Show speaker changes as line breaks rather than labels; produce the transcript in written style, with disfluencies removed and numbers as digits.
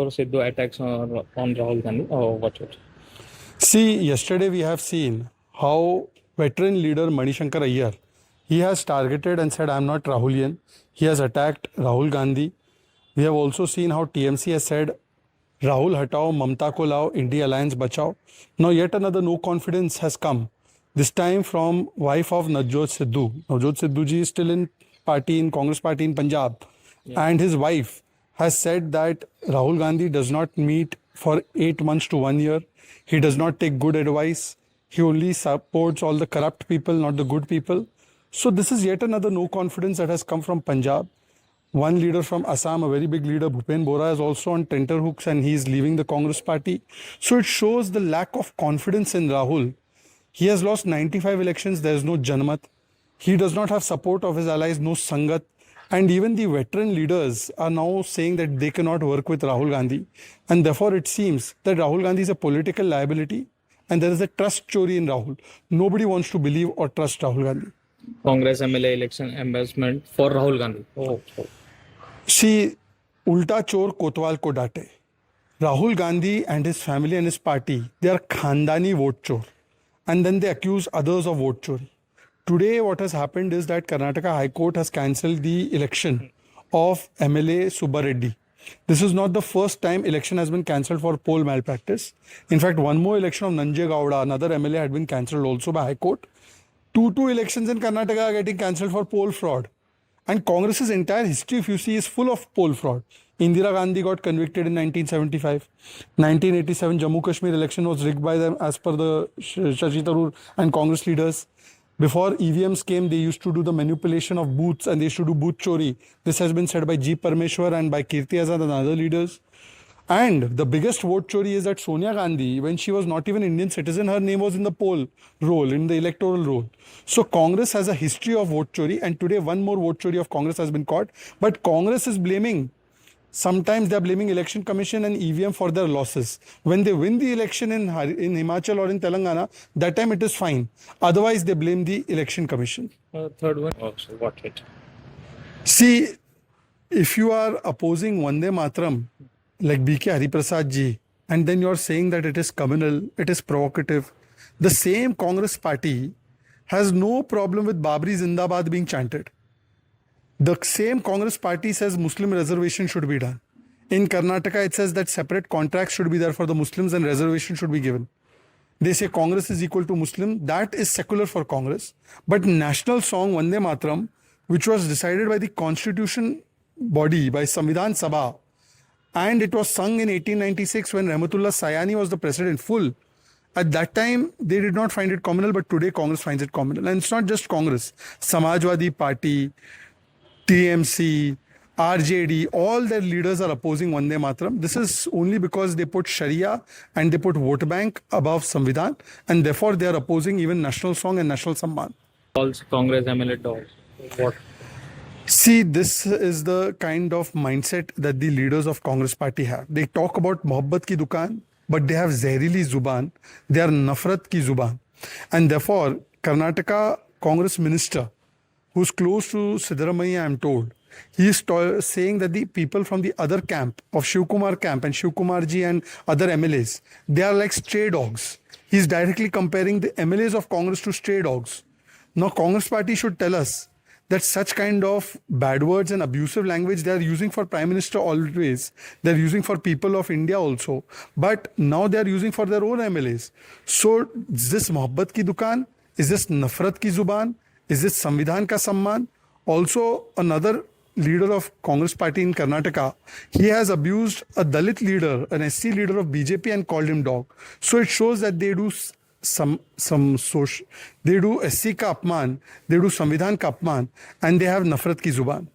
Kaur Sidhu attacks on Rahul Gandhi. Oh, watch it.
See, yesterday we have seen how veteran leader Manishankar Iyer, he has targeted and said, I'm not Rahulian. He has attacked Rahul Gandhi. We have also seen how TMC has said, Rahul hatao, Mamta ko lao, India alliance bachao. Now yet another no confidence has come. This time from wife of Navjot Sidhu. Navjot Sidhu ji is still in Congress party in Punjab. Yeah. And his wife has said that Rahul Gandhi does not meet for 8 months to 1 year. He does not take good advice. He only supports all the corrupt people, not the good people. So this is yet another no confidence that has come from Punjab. One leader from Assam, a very big leader, Bhupen Bora, is also on tenterhooks and he is leaving the Congress party. So it shows the lack of confidence in Rahul. He has lost 95 elections. There is no Janmat. He does not have support of his allies, no Sangat. And even the veteran leaders are now saying that they cannot work with Rahul Gandhi. And therefore it seems that Rahul Gandhi is a political liability and there is a trust chori in Rahul. Nobody wants to believe or trust Rahul Gandhi.
Congress MLA election embarrassment for Rahul Gandhi. Oh.
See, ulta chor kotwal ko date. Rahul Gandhi and his family and his party, they are khandani vote chor. And then they accuse others of vote chori. Today, what has happened is that Karnataka High Court has cancelled the election of MLA Subba Reddy. This is not the first time election has been cancelled for poll malpractice. In fact, one more election of Nanjay Gowda, another MLA, had been cancelled also by High Court. Two elections in Karnataka are getting cancelled for poll fraud. And Congress's entire history, if you see, is full of poll fraud. Indira Gandhi got convicted in 1975. 1987 Jammu Kashmir election was rigged by them as per the Shashi Tharoor and Congress leaders. Before EVMs came, they used to do the manipulation of booths and they used to do booth chori. This has been said by G. Parmeshwar and by Kirti Azad and other leaders. And the biggest vote chori is that Sonia Gandhi, when she was not even Indian citizen, her name was in the poll roll, in the electoral roll. So Congress has a history of vote chori, and today one more vote chori of Congress has been caught. But Congress is blaming, sometimes they are blaming Election Commission and EVM for their losses. When they win the election in Himachal or in Telangana, that time it is fine. Otherwise, they blame the Election Commission.
Third one also, what it?
See, if you are opposing Vande Mataram, like B.K. Hariprasad ji, and then you are saying that it is communal, it is provocative. The same Congress party has no problem with Babri Zindabad being chanted. The same Congress party says Muslim reservation should be done. In Karnataka, it says that separate contracts should be there for the Muslims and reservation should be given. They say Congress is equal to Muslim. That is secular for Congress. But national song Vande Mataram, which was decided by the constitution body, by Samvidhan Sabha, and it was sung in 1896 when Rahmatullah Sayani was the president full. At that time, they did not find it communal, but today Congress finds it communal. And it's not just Congress. Samajwadi Party, TMC, RJD, all their leaders are opposing Vande Mataram. This is only because they put Sharia and they put vote bank above Samvidhan, and therefore they are opposing even national song and national Samman.
Also Congress MLA dolls. What?
See, this is the kind of mindset that the leaders of Congress party have. They talk about Mohabbat ki dukaan, but they have Zahrili Zuban. They are Nafrat ki Zuban. And therefore, Karnataka Congress minister, who's close to Siddaramaiah, I am told, he is saying that the people from the other camp, of Shivkumar camp and Shivkumar ji and other MLAs, they are like stray dogs. He is directly comparing the MLAs of Congress to stray dogs. Now, Congress party should tell us that such kind of bad words and abusive language they are using for Prime Minister always. They are using for people of India also. But now they are using for their own MLAs. So, is this Mohabbat ki dukaan? Is this Nafrat ki zuban? Is this Samvidhan ka samman? Also, another leader of Congress party in Karnataka, he has abused a Dalit leader, an SC leader of BJP and called him dog. So it shows that they do they do SC ka apman, they do Samvidhan ka apman, and they have Nafrat ki zuban.